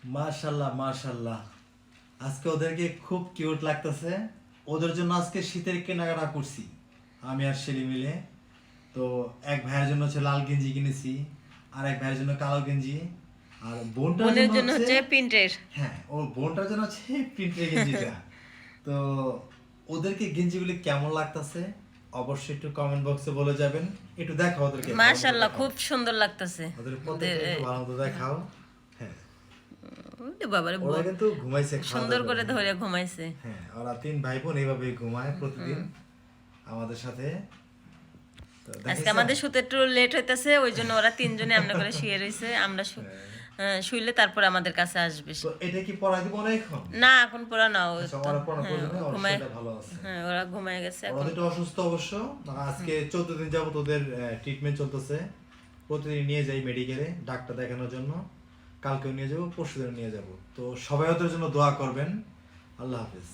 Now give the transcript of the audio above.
মাশাআল্লাহ মাশাআল্লাহ, আজকে ওদেরকে খুব কিউট লাগতেছে। ওদের জন্য আজকে শীতের কেনাকাটা করছি আমি আর শেলি মিলে। তো এক ভাইয়ের জন্য হচ্ছে লাল গেঞ্জি কিনেছি, আর এক ভাইয়ের জন্য কালো গেঞ্জি, আর বোনটার বোনের জন্য জন্য হচ্ছে হচ্ছে প্রিন্টের। হ্যাঁ ও বোনটার জন্য হচ্ছে প্রিন্টের গেঞ্জিটা। তো ওদেরকে গেঞ্জিগুলি কেমন লাগতেছে অবশ্যই একটু কমেন্ট বক্সে বলে যাবেন। একটু দেখাও ওদেরকে, ভালো মতো মাশাআল্লাহ, দেখাও, খুব সুন্দর লাগতেছে ওদের ওদের। প্রত্যেকটা একটু ভালো মতো দেখাও। হ্যাঁ, ওরে বাবারে, ওরা কিন্তু ঘুমাইছে খাওয়া সুন্দর দাওয়া করে করে। ধরে ঘুমাইছে। হ্যাঁ, ওরা তিন ভাই বোন এইভাবে ঘুমায় প্রতিদিন আমাদের সাথে। তো আজকে দেখেছেন? আমাদের শুতে একটু লেট হইতেছে, ওই জন্য ওরা তিনজনে আমরা করে শুয়ে রয়েছে। আমরা শুইলে তারপর আমাদের কাছে আসবে। তো এটা কি পড়াই দিব না এখন? না, এখন পুরা না, ও আচ্ছা, তো ওরা পড়া হ্যাঁ প্রয়োজন নেই, ওর ঘুমায়। শরীরটা ভালো আছে। হ্যাঁ, ওরা ঘুমায় গেছে ওরা এখন। তো একটু অসুস্থ অবশ্য। আজকে 14 দিন যাবত ওদের ট্রিটমেন্ট চলতেছে। প্রতিদিন নিয়ে যাই মেডিকেলে ডাক্তার দেখানোর জন্য। কালকেও নিয়ে যাবো, পরশুদিন নিয়ে যাবো। তো সবাই ওদের জন্য দোয়া করবেন। আল্লাহ হাফেজ।